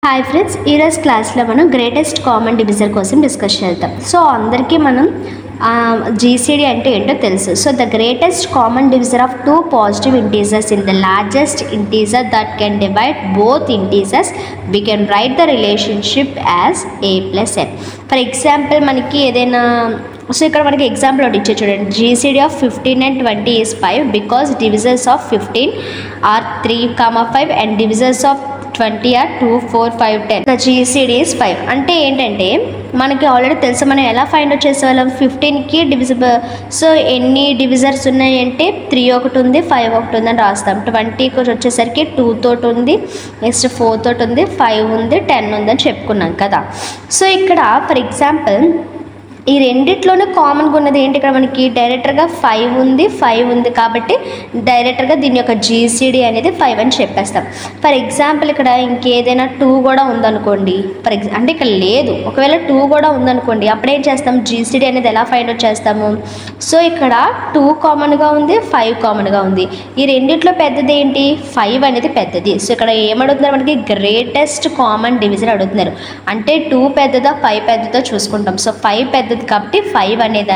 Hi friends, ఈరోజు క్లాస్లో మనం గ్రేటెస్ట్ కామన్ డివిజర్ కోసం డిస్కస్ చేద్దాం. సో అందరికీ మనం జీసీడీ అంటే ఏంటో తెలుసు. So the greatest common divisor of two positive integers in the largest integer that can divide both integers we can write the relationship as a plus n. For example మనకి ఏదైనా so ఇక్కడ మనకి example ఒకటి ఇచ్చే చూడండి. GCD of 15 and 20 is 5 because divisors of 15 are 3, 5 and divisors of 20 are 2, 4, 5, 10. The GCD is 5. అంటే ఏంటంటే మనకి ఆల్రెడీ తెలుసు, మనం ఎలా ఫైండ్ అవుట్ చేసేవాళ్ళం. 15కి డివిజిబుల్, సో ఎన్ని డివిజర్స్ ఉన్నాయంటే 3 ఒకటి ఉంది, 5 ఒకటి ఉందని రాస్తాం. 20కి వచ్చేసరికి 2 తోటి ఉంది, నెక్స్ట్ 4 తోటి ఉంది, 5 ఉంది, 10 ఉందని చెప్పుకున్నాం కదా. సో ఇక్కడ ఫర్ ఎగ్జాంపుల్ ఈ రెండిట్లోనే కామన్గా ఉన్నది ఏంటి, ఇక్కడ మనకి డైరెక్టర్గా 5 ఉంది కాబట్టి డైరెక్టర్గా దీని యొక్క జీసీడీ అనేది 5 అని చెప్పేస్తాం. ఫర్ ఎగ్జాంపుల్ ఇక్కడ ఇంకేదైనా 2 కూడా ఉందనుకోండి, అంటే ఇక్కడ లేదు, ఒకవేళ 2 కూడా ఉందనుకోండి, అప్పుడేం చేస్తాం, జీసీడీ అనేది ఎలా ఫైండ్ అవుట్ చేస్తాము. సో ఇక్కడ 2 కామన్గా ఉంది, 5 కామన్గా ఉంది. ఈ రెండిట్లో పెద్దది ఏంటి, 5 అనేది పెద్దది. సో ఇక్కడ ఏమడుగుతున్నారు, మనకి గ్రేటెస్ట్ కామన్ డివిజన్ అడుగుతున్నారు. అంటే 2 పెద్దదా 5 పెద్దదా చూసుకుంటాం. సో 5 పెద్దది కాబట్టి 5 అనేది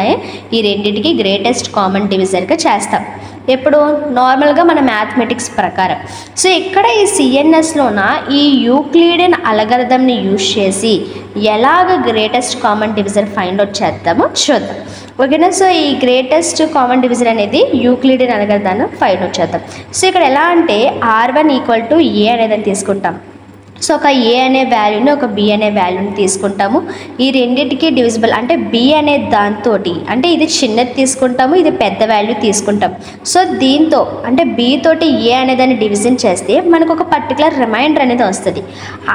ఈ రెండింటికి గ్రేటెస్ట్ కామన్ డివిజర్గా చేస్తాం. ఎప్పుడు నార్మల్గా మన మ్యాథమెటిక్స్ ప్రకారం. సో ఇక్కడ ఈ సిఎన్ఎస్లోన ఈ యూక్లిడియన్ అల్గారిథంని యూజ్ చేసి ఎలాగ greatest common divisor find out చేద్దామో చూద్దాం. ఓకేనా. సో ఈ గ్రేటెస్ట్ కామన్ డివిజర్ అనేది యూక్లిడియన్ అల్గారిథాన్ని ఫైండ్ అవుట్ చేద్దాం. సో ఇక్కడ ఎలా అంటే R1 = a అనేది తీసుకుంటాం. సో ఒక ఏ అనే వాల్యూని ఒక బి అనే వాల్యూని తీసుకుంటాము. ఈ రెండింటికి డివిజిబుల్ అంటే బి అనే దాంతో, అంటే ఇది చిన్నది తీసుకుంటాము, ఇది పెద్ద వాల్యూ తీసుకుంటాం. సో దీంతో అంటే బి తోటి ఏ అనే దాన్ని డివిజన్ చేస్తే మనకు ఒక పర్టికులర్ రిమైండర్ అనేది వస్తుంది.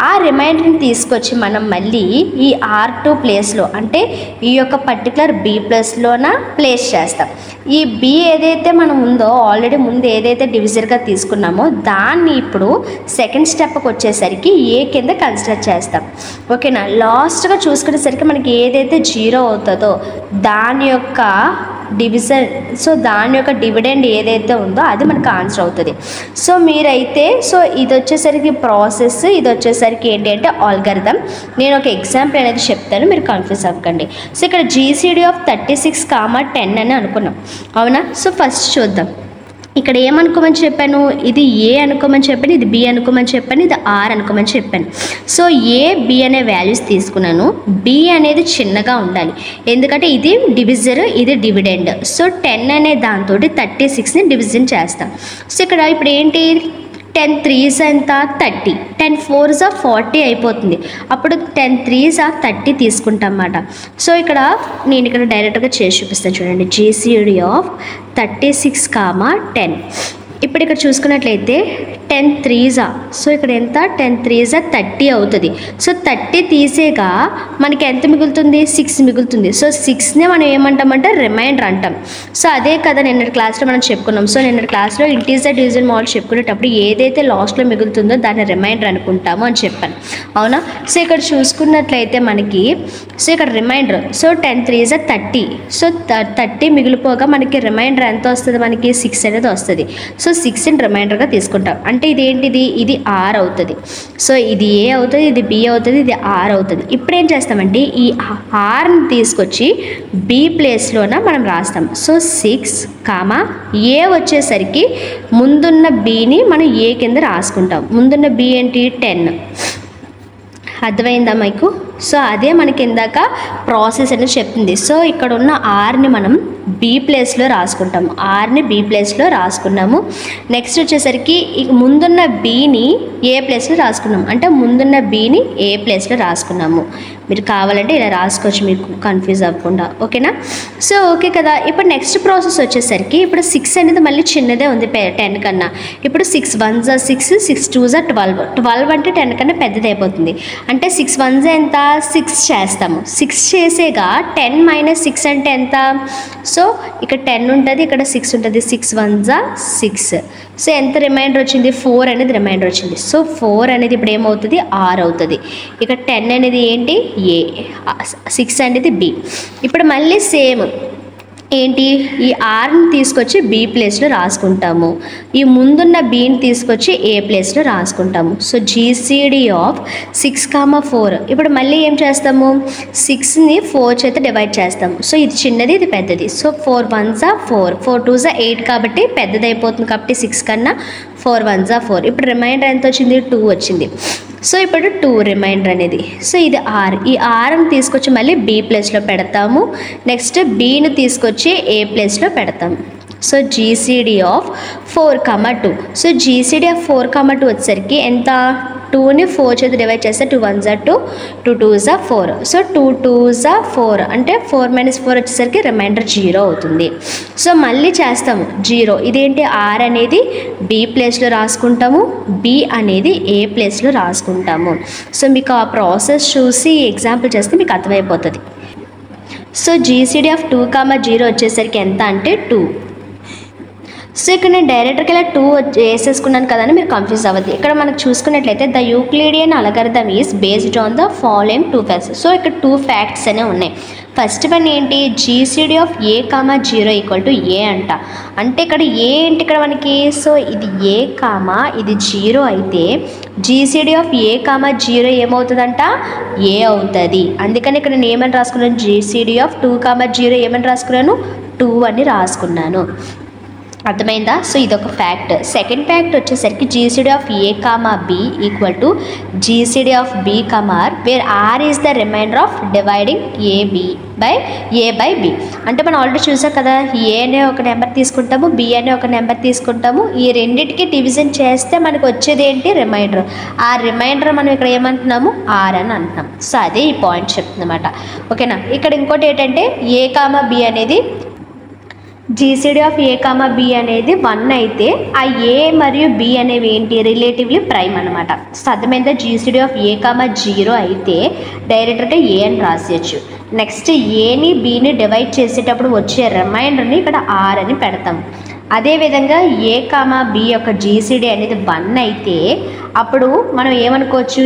ఆ రిమైండర్ని తీసుకొచ్చి మనం మళ్ళీ ఈ R2 ప్లేస్లో, అంటే ఈ యొక్క పర్టికులర్ బి ప్లస్లోన ప్లేస్ చేస్తాం. ఈ బి ఏదైతే మనం ఉందో ఆల్రెడీ ముందు ఏదైతే డివిజర్గా తీసుకున్నామో దాన్ని ఇప్పుడు సెకండ్ స్టెప్కి వచ్చేసరికి ఏ కింద కన్సిడర్ చేస్తాం. ఓకేనా. లాస్ట్గా చూసుకునేసరికి మనకి ఏదైతే 0 అవుతుందో దాని యొక్క డివిజన్, సో దాని యొక్క డివిడెండ్ ఏదైతే ఉందో అది మనకు ఆన్సర్ అవుతుంది. సో మీరైతే సో ఇది వచ్చేసరికి ప్రాసెస్, ఇది వచ్చేసరికి ఏంటి అంటే ఆల్గారిథం. నేను ఒక ఎగ్జాంపుల్ అనేది చెప్తాను, మీరు కన్ఫ్యూజ్ అవ్వకండి. సో ఇక్కడ జీసీడీ ఆఫ్ 36, 10 అని అనుకున్నాం, అవునా. సో ఫస్ట్ చూద్దాం. ఇక్కడ ఏమనుకోమని చెప్పాను, ఇది ఏ అనుకోమని చెప్పాను, ఇది బి అనుకోమని చెప్పాను, ఇది ఆర్ అనుకోమని చెప్పాను. సో ఏ బి అనే వాల్యూస్ తీసుకున్నాను. బి అనేది చిన్నగా ఉండాలి, ఎందుకంటే ఇది డివిజర్, ఇది డివిడెండ్. సో 10 అనే దాంతో 36ని డివిజన్ చేస్తాం. సో ఇక్కడ ఇప్పుడు ఏంటి, 10 3s ఎంత 30, 10 4s 40 అయిపోతుంది. అప్పుడు 10 3s 30 తీసుకుంటాం అన్నమాట. సో ఇక్కడ నేను ఇక్కడ డైరెక్ట్గా చేసి చూపిస్తాను చూడండి. GCD of 36, 10. ఇప్పుడు ఇక్కడ చూసుకున్నట్లయితే 10 3s, సో ఇక్కడ ఎంత 10 3s 30 అవుతుంది. సో 30 తీసేగా మనకి ఎంత మిగులుతుంది, 6 మిగులుతుంది. సో 6నే మనం ఏమంటామంటే రిమైండర్ అంటాం. సో అదే కదా నిన్నటి క్లాస్లో మనం చెప్పుకున్నాం. సో నిన్నటి క్లాస్లో ఇంటీజర్ డివిజన్ మోడల్ చెప్పుకునేటప్పుడు ఏదైతే లాస్ట్లో మిగులుతుందో దాన్ని రిమైండర్ అనుకుంటాము అని చెప్పాను, అవునా. సో ఇక్కడ చూసుకున్నట్లయితే మనకి సో ఇక్కడ రిమైండర్, సో 10 3s 30. సో 30 మిగిలిపోగా మనకి రిమైండర్ ఎంత వస్తుంది, మనకి 6 అనేది వస్తుంది. సో 6ని రిమైండర్గా తీసుకుంటాం. అంటే ఇది ఏంటిది, ఇది ఆర్ అవుతుంది. సో ఇది ఏ అవుతుంది, ఇది బి అవుతుంది, ఇది ఆర్ అవుతుంది. ఇప్పుడు ఏం చేస్తామంటే ఈ ఆర్ని తీసుకొచ్చి బి ప్లేస్లోన మనం రాస్తాం. సో 6, ఏ వచ్చేసరికి ముందున్న బిని మనం ఏ కింద రాసుకుంటాం. ముందున్న బి ఏంటి 10. అర్థమైందా మీకు. సో అదే మనకి ఇందాక ప్రాసెస్ అనేది చెప్తుంది. సో ఇక్కడ ఉన్న ఆర్ని మనం బి ప్లేస్లో రాసుకుంటాము, ఆర్ని బి ప్లేస్లో రాసుకున్నాము. నెక్స్ట్ వచ్చేసరికి ముందున్న బిని ఏ ప్లేస్లో రాసుకున్నాము, అంటే ముందున్న బిని ఏ ప్లేస్లో రాసుకున్నాము. మీరు కావాలంటే ఇలా రాసుకోవచ్చు, మీకు కన్ఫ్యూజ్ అవ్వకుండా. ఓకేనా. సో ఓకే కదా. ఇప్పుడు నెక్స్ట్ ప్రాసెస్ వచ్చేసరికి ఇప్పుడు 6 అనేది మళ్ళీ చిన్నదే ఉంది 10 కన్నా. ఇప్పుడు 6 1s 6, 6 2s 12. 12 అంటే 10 కన్నా పెద్దది అయిపోతుంది. అంటే 6 1s ఎంత 6 చేస్తాము. 6 చేసేగా 10 - 6 అంటే ఎంత, సో ఇక్కడ 10 ఉంటుంది, ఇక్కడ 6 ఉంటుంది. 6 1s 6. సో ఎంత రిమైండర్ వచ్చింది, 4 అనేది రిమైండర్ వచ్చింది. సో 4 అనేది ఇప్పుడు ఏమవుతుంది, ఆర్ అవుతుంది. ఇక 10 అనేది ఏంటి, ఏ, 6 అనేది బి. ఇప్పుడు మళ్ళీ సేమ్ ఏంటి ఈ ఆర్ని తీసుకొచ్చి బి ప్లేస్లో రాసుకుంటాము, ఈ ముందున్న బిని తీసుకొచ్చి ఏ ప్లేస్లో రాసుకుంటాము. So GCD of 6,4. ఇప్పుడు మళ్ళీ ఏం చేస్తాము, 6ని 4 చేత డివైడ్ చేస్తాము. సో ఇది చిన్నది ఇది పెద్దది. సో 4 1s 4, 4 2s 8 కాబట్టి పెద్దది అయిపోతుంది కాబట్టి 6 కన్నా 4 1s 4. ఇప్పుడు రిమైండర్ ఎంత వచ్చింది, 2 వచ్చింది. సో ఇప్పుడు 2 రిమైండర్ అనేది. సో ఇది ఆర్, ఈ ఆర్ని తీసుకొచ్చి మళ్ళీ బి ప్లేస్లో పెడతాము, నెక్స్ట్ బిని తీసుకొచ్చి ఏ ప్లేస్లో పెడతాము. So GCD of 4,2. So GCD of 4,2 వచ్చేసరికి ఎంత, 2ని 4 చేత డివైడ్ చేస్తే 2 1s 2, 2 2s 4. సో 2 2s 4 అంటే 4 - 4 వచ్చేసరికి రిమైండర్ 0 అవుతుంది. సో మళ్ళీ చేస్తాము 0. ఇదేంటి, ఆర్ అనేది బి ప్లేస్లో రాసుకుంటాము, బి అనేది ఏ ప్లేస్లో రాసుకుంటాము. సో మీకు ఆ ప్రాసెస్ చూసి ఎగ్జాంపుల్ చేస్తే మీకు అర్థమైపోతుంది. సో జీసీడీ ఆఫ్ 2,0 వచ్చేసరికి ఎంత అంటే 2. సో ఇక్కడ నేను డైరెక్ట్గా ఇలా 2 వేసేసుకున్నాను కదా అని మీరు కన్ఫ్యూజ్ అవ్వద్దు. ఇక్కడ మనకు చూసుకున్నట్లయితే the Euclidean algorithm is based on the following 2 facts. So ఇక్కడ 2 ఫ్యాక్ట్స్ అనే ఉన్నాయి. ఫస్ట్ వన్ ఏంటి, GCD of A,0 equal to A అంట. అంటే ఇక్కడ ఏ ఏంటి ఇక్కడ మనకి, సో ఇది A, ఇది 0 అయితే జీసీడీ ఆఫ్ A,0 ఏమవుతుందంట, ఏ అవుతుంది. అందుకని ఇక్కడ నేను ఏమని రాసుకున్నాను, జీసీడీ ఆఫ్ 2,0 ఏమని రాసుకున్నాను, 2 అని రాసుకున్నాను. అర్థమైందా. సో ఇదొక ఫ్యాక్ట్. సెకండ్ ఫ్యాక్ట్ వచ్చేసరికి GCD of A,B equal to GCD of B, R, where R is the remainder of dividing A by B. అంటే మనం ఆల్రెడీ చూసాం కదా, ఏ అనే ఒక నెంబర్ తీసుకుంటాము, B అనే ఒక నెంబర్ తీసుకుంటాము, ఈ రెండింటికి డివిజన్ చేస్తే మనకు వచ్చేది ఏంటి, రిమైండర్. ఆ రిమైండర్ మనం ఇక్కడ ఏమంటున్నాము, R అని అంటున్నాం. సో అదే ఈ పాయింట్ చెప్తుందన్నమాట. ఓకేనా. ఇక్కడ ఇంకోటి ఏంటంటే A,B అనేది జీసీడీ ఆఫ్ A,B అనేది 1 అయితే ఆ ఏ మరియు బి అనేవి ఏంటి, రిలేటివ్లీ ప్రైమ్ అనమాట. సో అర్థమైందా. జీసీడీ ఆఫ్ A,0 అయితే డైరెక్ట్గా ఏ అని రాసేయచ్చు. నెక్స్ట్ ఏని బిని డివైడ్ చేసేటప్పుడు వచ్చే రిమైండర్ని ఇక్కడ ఆర్ అని పెడతాం. అదేవిధంగా A,B యొక్క జీసీడీ అనేది 1 అయితే అప్పుడు మనం ఏమనుకోవచ్చు,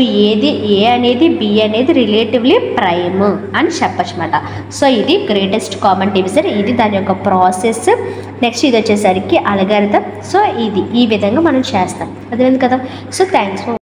ఏ అనేది బి అనేది రిలేటివ్లీ ప్రైమ్ అని చెప్పచ్చు అన్నమాట. సో ఇది గ్రేటెస్ట్ కామన్ డివిజన్, ఇది దాని యొక్క ప్రాసెస్. నెక్స్ట్ ఇది వచ్చేసరికి అల్గారిథం. సో ఇది ఈ విధంగా మనం చేస్తాం. అర్థమైంది కదా. So thanks for